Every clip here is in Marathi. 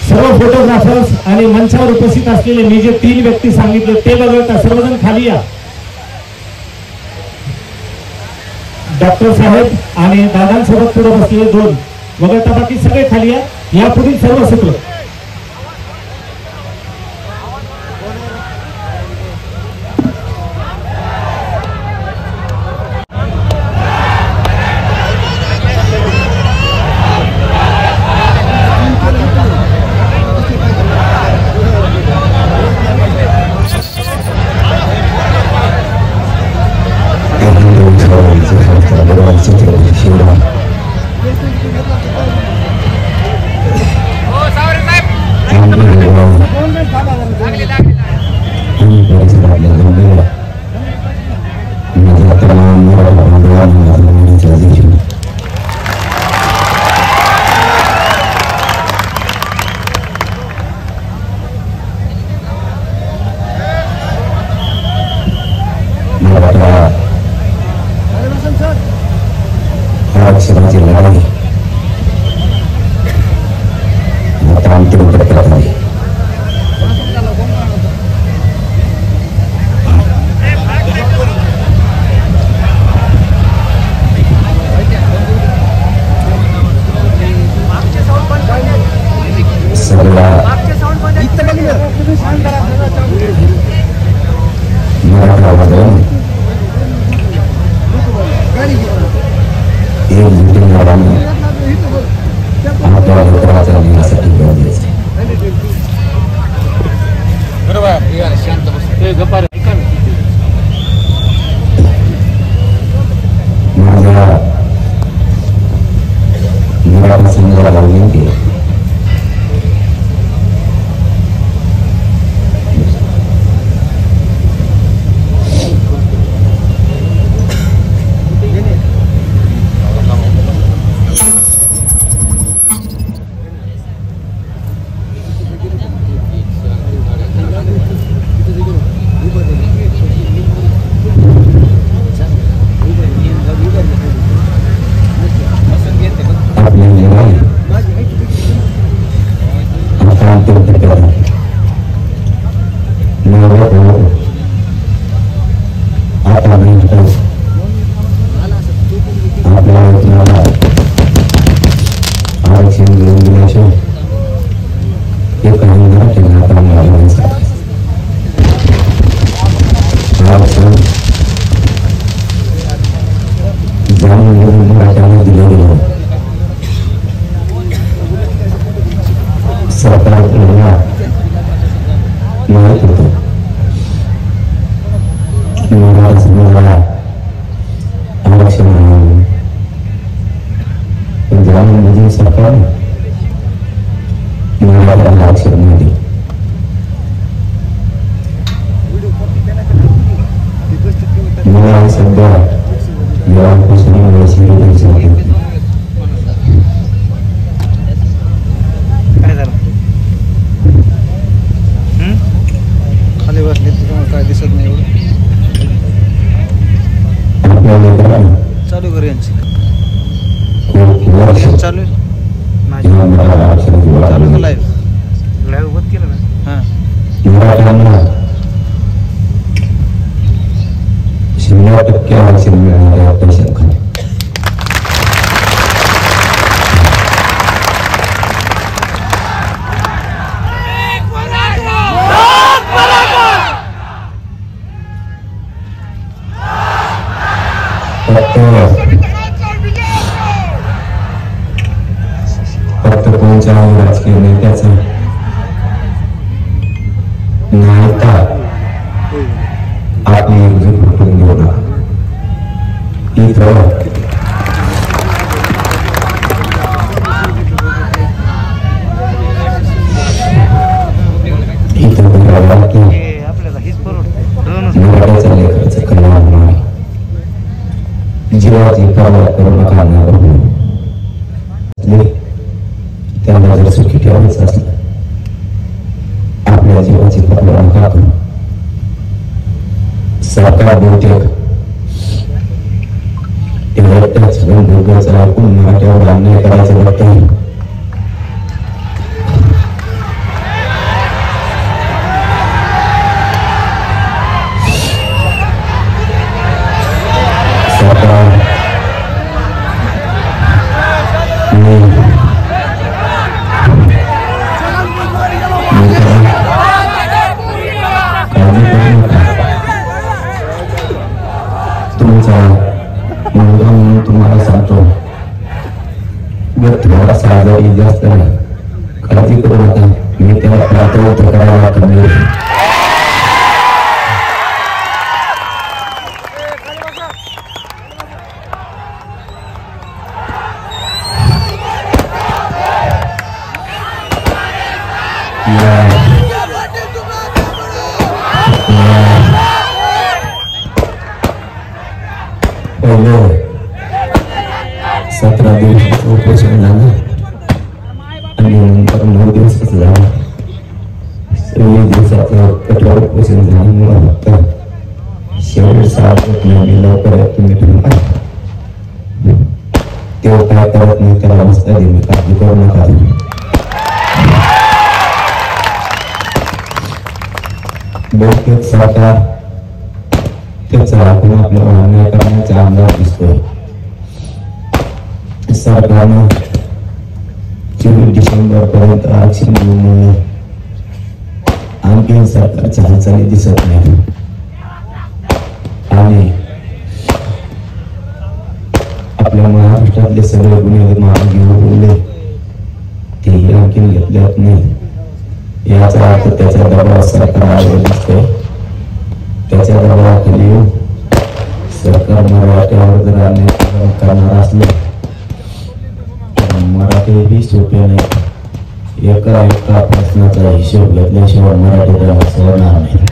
सर्व फोटोग्राफर्स आणि मंचावर उपस्थित असलेले मी जे 3 व्यक्ती सांगितले ते वगळता सर्वजण खाली या. डॉक्टर साहेब आणि दादांसोबत पुढे बसलेले 2 वगळता बाकी सगळे खाली या. यापुढील सर्व सूत्र राजकीय नेत्याचा नायता आपली एकजूट फुटून घेऊ नका. मराठीचा लेखनाचं कल्याण नाही. जीवाची पर्वा करू नका. त्यांना जर सुखी ठेवायचं असलं आपल्या जीवाची सरकार बहुतेक एकट्याच भूगोलचा ऐकून मराठ्यावर अन्याय करायचं बघतोय. सरकार तुमचा मुलगा म्हणून तुम्हाला सांगतो, थोडासा आजारी जास्त काळजी करू नका. मी त्याला प्रार्थना करायला कमी पहिले 17 दिवसाचं ऑपरेशन झालं आणि नंतर 9 दिवसाच झालं. 20 दिवसाचं कठोर ऑपरेशन झाल्यामुळे फक्त शेवट 7 महिने लवकर तुम्ही ठेवता. तेव्हा काय करत नाही त्याला अवस्था दे, मी काळजी करू नका. बहुतेक सरकार त्याचा आपण आपल्याला अन्याय करण्याचा अंदाज दिसतोय. सरकारनं 24 डिसेंबर पर्यंत आरक्षण देऊ म्हणून आणखी सरकारच्या हालचाली दिसत नाही आणि आपल्या महाराष्ट्रातले सगळे गुन्हे मागे घेऊन तेही आणखी घेतल्यात नाही. याचा अर्थ त्याचा दबाव सरकारवर दिसतोय. त्याच्या दबावाखाली सरकार मराठ्यावर जर अन्याय करणार असले तर मराठी ही सोपे नाही. एका प्रश्नाचा हिशोब घेतल्याशिवाय मराठी त्याला सोडणार नाही.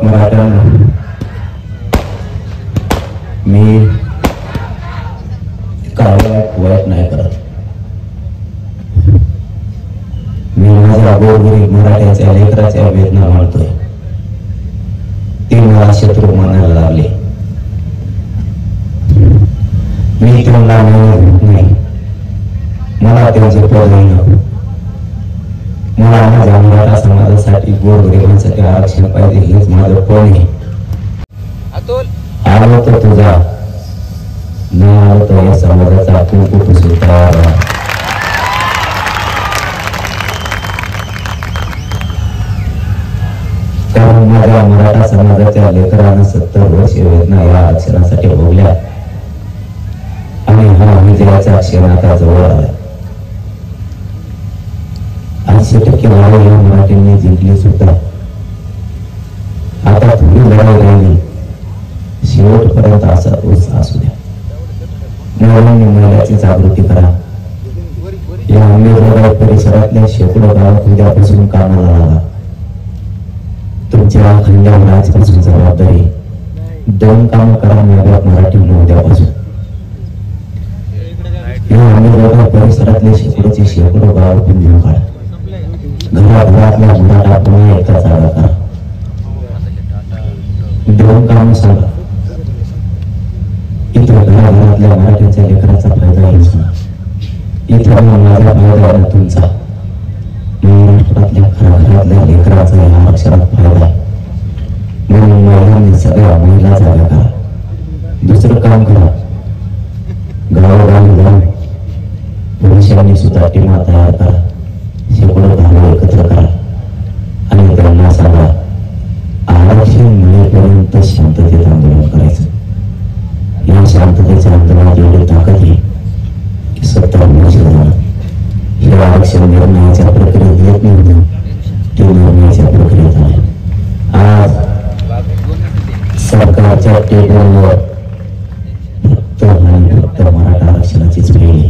मराठ्यांना मी वाईट नाही करत. मी माझ्या गोरगरीब मराठ्याच्या लेकराच्या वेदना मानतोय. ते मला शत्रू मानायला लागले. मी त्यांना नाही, मला त्यांचे पद नाही. मला माझ्या मराठा समाजासाठी गोरगरिबांसाठी आरक्षण पाहिजे हेच माझं पण आहे. आलो तर तुझा नाही आलो तर या समाजाचा कुंकू सुद्धा. कारण माझ्या मराठा समाजाच्या लेकरांना 70 वर्ष वेदना या आरक्षणासाठी भोगल्या आणि हा विजयाचा क्षण आता जवळ आला. 80% लढाई या मराठ्यांनी जिंकली सुद्धा. आता थोडी लढाई राहिली, शेवटपर्यंत असा उत्साह असू द्या. मुलांनी महिलांची जागृती करा. या अंबेजोगाई परिसरातल्या शेकडो गावात उद्यापासून कामाला लागा. तुमच्या खंड्यावर आजपासून जबाबदारी 2 कामं करा मागत मराठी उद्यापासून. या अंबेजोगाई परिसरातले शेकडो गाव पुंजून काढा. घरातल्या मराठा पुन्हा एकदा जागा करा. 2 कामं सांगा. इथं घरातल्या मराठ्याच्या लेकराचा फायदा होईल ना. इथं माझा फायदा आहे तुमचा. महाराष्ट्रातल्या घरातल्या लेकराचा या आरक्षणात फायदा आहे. म्हणून महिलांनी सगळ्या महिला जागा करा. दुसरं काम करा, गावोगावी जाऊन पुरुषांनी सुद्धा टीमा तयार करा. शेकडो धावा एकत्र करा आणि त्यांना सांगा आरक्षण मिळेपर्यंत शांततेत आंदोलन करायचं. या शांततेच्या आंदोलनात एवढी ताकद आहे की 70 वर्ष झालं हे आरक्षण निर्णयाच्या प्रक्रियेत येत नव्हतं, ते निर्णयाच्या प्रक्रियेत आहे. आज सरकारच्या टेबलवर फक्त आणि फक्त मराठा आरक्षणाचीच वेळ आहे.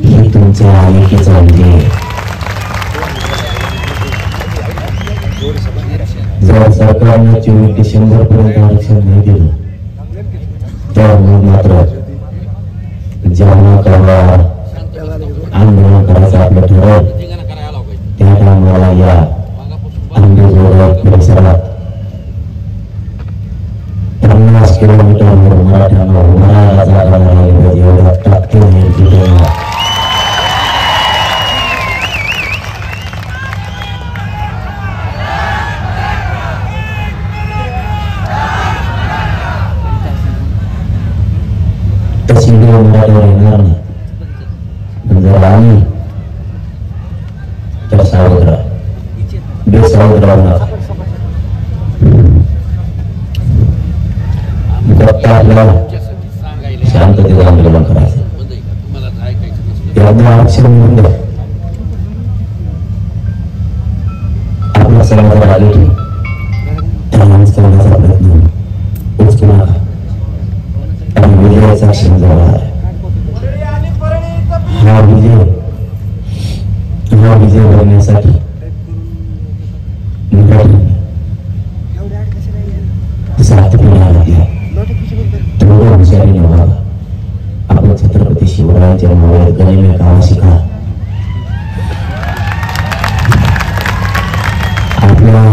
ही तुमच्या आलेखीचा विजय. जर सरकारने 24 डिसेंबर पर्यंत आरक्षण नाही दिलं तर मग मात्र जेव्हा केव्हा आंदोलन करायचं आपलं ठरवलं त्या टायमाला या आंबेजोगाई परिसरात 50 किलोमीटरवर मराठ्यांना उभारायला जागा राहिली पाहिजे एवढ्या ताकदीने जिंकला. तशी वेळ मराठीवर येणार नाही. जर आम्ही तर सावध राहा, बेसावध राहू नका. फक्त आपल्याला शांततेचं आंदोलन करायचं. यातनं आरक्षण मिळून द्या. आपल्या समाजाला आले की त्यांना करण्याचा प्रयत्न उचकू नका. आणि विजयाचा क्षण जवळ आहे. हा विजय बघण्यासाठी साथ पिण्याला द्या. थोडं हुशारीने व्हावं. आपण छत्रपती शिवरायांच्या नावावर गणिमे गावा शिका. आपल्या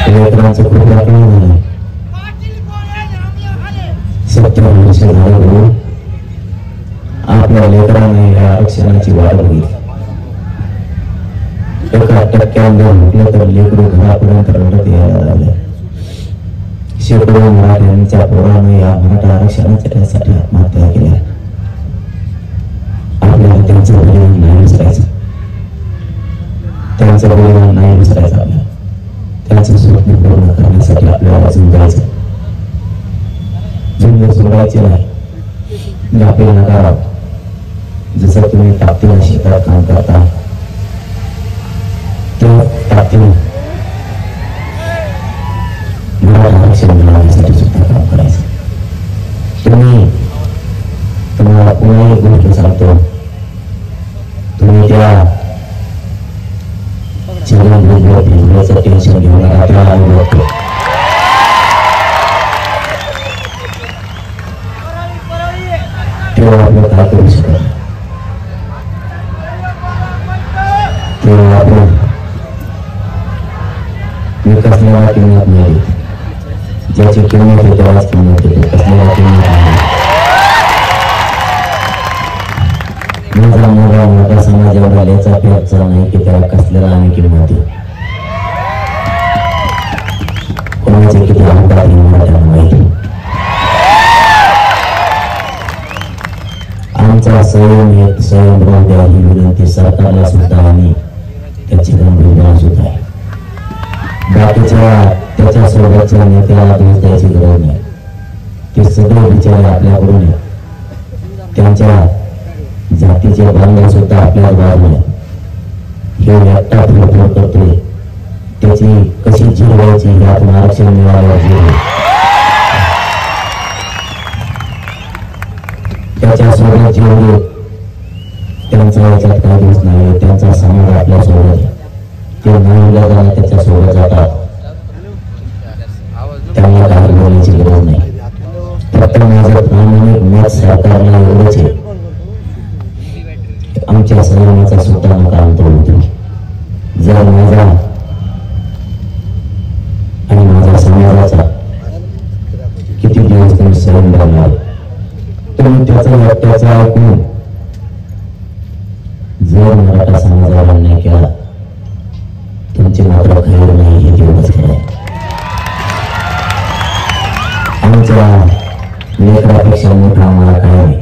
लेकरांचं खूप राखण झालं. 70 वर्ष झालं आपल्या लेकरांना या आरक्षणाची वाट बघितली. 1% म्हटलं तर लेकरू घरापर्यंत रडत यायला लागलं. शेकडो मराठ्यांच्या पोरानं या मराठा आरक्षणासाठी आत्महत्या केल्या. आपल्याला त्यांचं बलिदान नाही विसरायचं. त्यांचं बलिदान नाही विसरायचं. आपल्याला त्यांचं स्वप्न पूर्ण करण्यासाठी आपल्याला झुंजायचं. झुंज सोडायचे नाही. आपल्याला नका. जसं तुम्ही ताकदीने शेतात काम करता त्या ताकदीने मराठा आरक्षण मिळवण्यासाठी सुद्धा काम करायचं. तुम्हाला पुन्हा एक गोष्ट सांगतो. तुम्ही त्या भेटण्याचं टेन्शन घेऊन आपल्याला आवडतो. तेव्हा आपलं काय करू शकत. तेव्हा आपण कसल्याला किंमत नाही. ज्याची किंमत आहे त्यालाच किंमत येते. कसल्याला किंमत नाही. माझा मोठा समाज एवढा लेचा पेचा नाही की त्याला कसल्याला आणि किंमत आहे. कोणाचे किती अहंकार त्यांना माहिती. आमचा संयम राहू द्या ही विनंती सरकारला सुद्धा आणि त्याची गंभीर सुद्धा आहे. बाकीच्या त्याच्या सोबतच्या नेत्याला दोष द्यायची गरज नाही. ते सगळे विचार आपल्याकडून आहे. त्यांच्या जातीचे बांधव सुद्धा आपल्या बाजूने हे एकटा फिरफिर करतोय. त्याची कशी जिरवायची हे आपण आरक्षण मिळाल्यावर जिरवू. त्याच्या सोबत जेवढे त्यांचा याच्यात काही दिवस नाही. त्यांचा समाज आपल्या सोबत आहे. ते नाही जाताना त्याच्या सोबत जातात. त्यांना काही बोलायची गरज नाही. फक्त माझं प्रामाणिक मत सरकारला एवढंच आहे. आमच्या संयमाचा सुद्धा नका अंत होतो. जर माझा आणि माझ्या समाजाचा किती दिवस तुम्ही संयम बनणार. तुम्ही त्याचा ऐकून जर मराठा समाजाला अन्याय केला तुमचे मात्र खैर नाही हे तेवढंच खरं आहे. आमच्या लेकरापेक्षा मोठा आम्हाला काय नाही.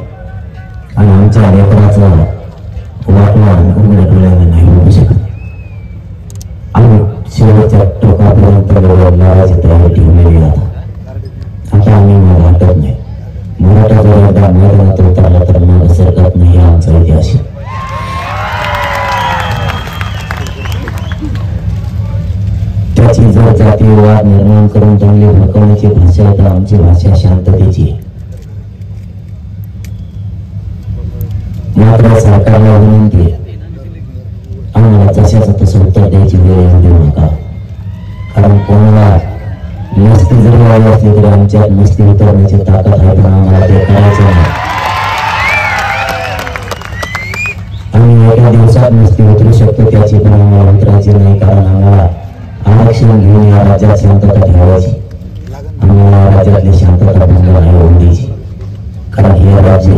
आणि आमच्या लेकराचं वाटणं उघड्या डोळ्याने नाही होऊ शकत. आम्ही शेवटच्या टोकापर्यंत लढायची तयारी ठेवलेली आहे. आता आम्ही मला वाटत नाही. मराठा जर एकदा मैदानात उतरला तर मागे सरकत नाही. आमचा इतिहास आहे. त्याची जर जातीयवाद निर्माण करून चांगली भडकवण्याची भाषा आहे तर आमची भाषा शांततेची. मात्र सरकारला विनंती आहे आम्हाला तशाच तसं उत्तर द्यायची वेळ येऊ देऊ नका. कारण कोणाला मस्ती जरी आली असली तरी आमच्यात मस्ती उतरण्याची ताकद आहे. पण आम्हाला ते करायचं नाही. एका दिवसात नुसती उतरू शकतो त्याची पण आम्हाला उतरायची नाही, कारण आम्हाला आरक्षण घेऊन या राज्यात शांतता ठेवायची, आम्हाला राज्यातली शांतता भंग नाही होऊन द्यायची. कारण हे राज्य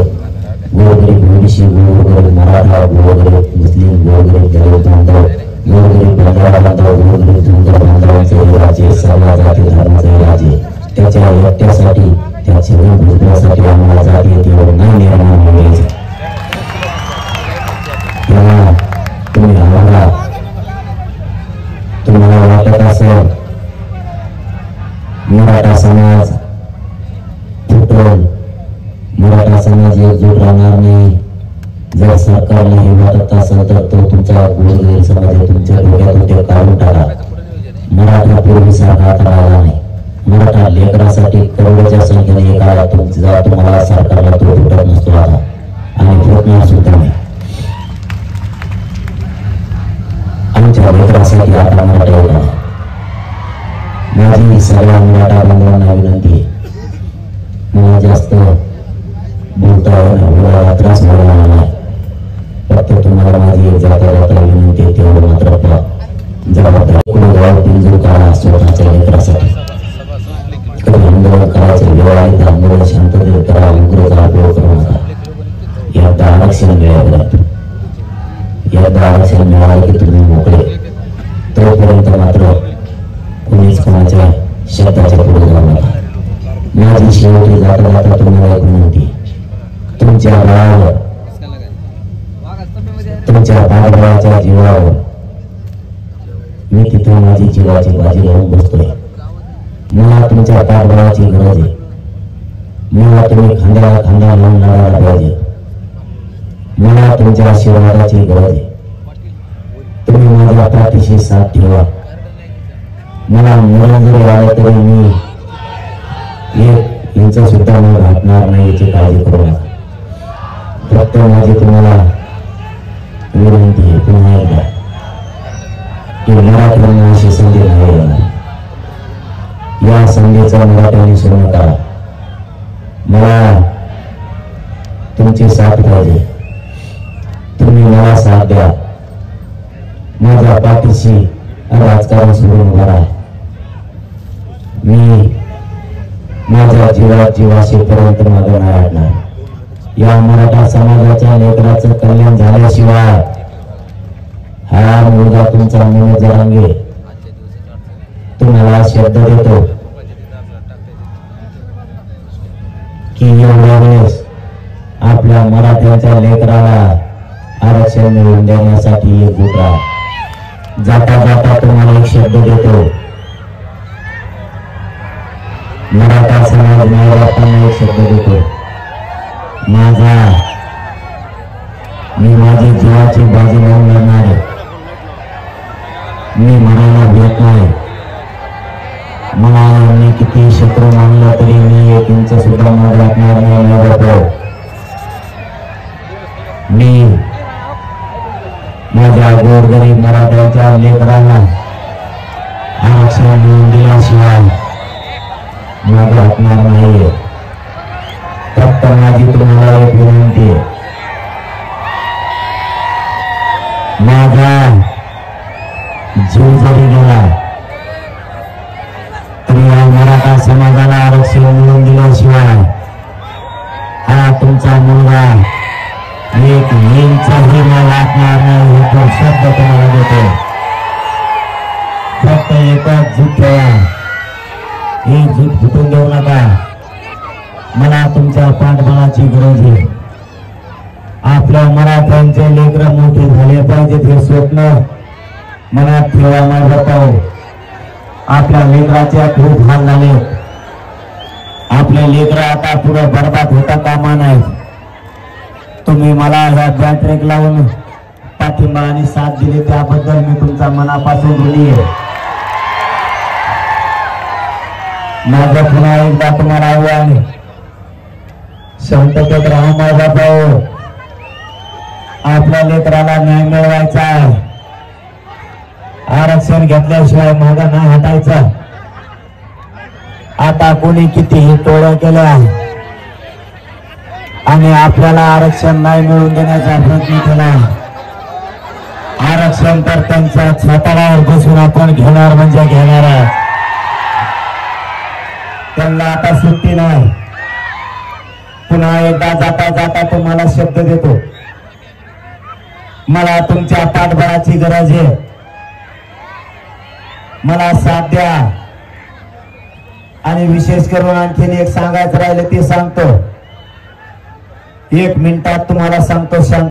गोरगरीब ओबीसी, गोरगरीब मराठा, गोरगरीब मुस्लिम, गोरगरीब दलित बांधव, गोरगरीब बंजारा बांधव, गोरगरीब धनगर बांधवांचे हे राज्य, सर्व जाती धर्माचे हे राज्य. त्याच्या एकट्यासाठी, त्याच्या भुजबळासाठी आम्हाला जाती तेवढं नाही निर्माण व्हायचं. तेव्हा तुम्ही आम्हाला, तुम्हाला वाटत असेल मराठा समाज फुटून, मराठा समाज एकजूट राहणार नाही, जर सरकारला हे वाटत असेल तर तो तुमचा गोरगरीब समाज तुमच्या डोक्यातून ते काढून टाका. मराठा पूर्वीसारखा आता राहिला नाही. मराठा लेकरासाठी करोडोच्या संख्येने एका तुम्हाला सरकारला तो फुटत नसतो आता, आणि फुटणार सुद्धा नाही. आमच्या लेकरासाठी आता मराठा येणार. माझी सगळ्या मराठा बांधवांना विनंती आहे, मला जास्त बोलता येणार त्रास व्हायला नाही, फक्त तुम्हाला माझी एक जाता जाता विनंती आहे, तेवढं मात्र जबाबदारी कुणगाव पिंजूर करा स्वतःच्या लेकरासाठी. कधी आंदोलन करायचं वेळ आहे तर आंदोलन शांततेत करा, उग्रचा उपयोग करू नका. एकदा आरक्षण मिळालं, एकदा आरक्षण मिळालं की तुम्ही मोकळे, तोपर्यंत मात्र कुणीच कोणाच्या शब्दाच्या पुढे जाऊ नका. माझी शेवटी जाता जाता तुम्हाला एक विनंती, तुमच्या बाळावर, तुमच्या बाळाच्या जीवावर मी तिथे माझी जीवाची बाजी लावून बसतोय. मला तुमच्या पाठबळाची गरज आहे. मला तुम्ही खांद्याला खांदा लावून लढायला पाहिजे. मला तुमच्या आशीर्वादाची गरज आहे. तुम्ही माझ्या पाठीशी साथ ठेवा. मला मरण जरी आलं तरी मी एक इंच सुद्धा मी घातणार नाही याची काळजी करू नका. फक्त माझी तुम्हाला विनंती आहे पुन्हा एकदा की मराठ्यांना अशी संधी नाही येणार. या संधीचा मराठ्यांनी सुरू करा. मला तुमची साथ पाहिजे. तुम्ही मला साथ द्या. माझ्या पाठीशी राजकारण सोडून करा. मी माझ्या जीवात जीवाशीपर्यंत मागे नाही हटणार. या मराठा समाजाच्या लेकराचं कल्याण झाल्याशिवाय हा मुलगा तुमचा मनोज जरांगे तुम्हाला शब्द देतो की एवढ्या वेळेस आपल्या मराठ्यांच्या लेकराला आरक्षण मिळवून देण्यासाठी एकजूट राहा. जाता जाता तुम्हाला एक शब्द देतो, मराठा समाज मायबापांना एक शब्द देतो, मी माझी जीवाची बाजी लावून लढणार आहे. मी मनाला भेट नाही. मला यांनी किती शत्रू मानलं तरी मी एक इंच सुद्धा मागे हटणार नाही. मी माझ्या गोरगरीब मराठ्यांच्या लेकरांना आरक्षण मिळवून दिल्याशिवाय मागे हटणार नाही. फक्त माझी तुम्हाला एक विनंती आहे, माझा जीव जरी गेला तरी या मराठा समाजाला आरक्षण मिळवून दिल्याशिवाय हा तुमचा मुलगा एक इंचही वाटणार नाही. हे तो शब्द तुम्हाला देतो. फक्त एकच झूट ठेवा. ही झूट फुटून देऊ नका. मला तुमच्या पाठबळाची गरज आहे. आपल्या मराठ्यांचे लेकरं मोठे झाले पाहिजेत हे स्वप्न मनात ठेवा. माझा पाहू आपल्या लेकराच्या खूप हाल झाले. आपले लेकरं आता पुढे बरबाद होता कामा नाही. तुम्ही मला ह्या बॅटरेक लावून पाठिंबा आणि साथ दिली त्याबद्दल मी तुमचा मनापासून ऋणी आहे. माझं पुन्हा एकदा तुम्हाला आव्हान आहे, शांततेत राहा माझा भाऊ. आपल्या लेकराला न्याय मिळवायचा आहे. आरक्षण घेतल्याशिवाय मागे नाही हटायचा. आता कोणी कितीही टोळ्या केल्या आणि आपल्याला आरक्षण नाही मिळवून देण्याचा प्रयत्न केला आरक्षण तर त्यांच्या छाताडावर बसून आपण घेणार म्हणजे घेणार आहे. त्यांना आता सुट्टी नाही. पुन्हा एकदा जाता जाता तुम्हाला शब्द देतो, मला तुमच्या पाठबळाची गरज आहे. मला साथ द्या. आणि विशेष करून आणखीन एक सांगायचं राहिलं ते सांगतो. 1 मिनिटात तुम्हाला सांगतो. शांत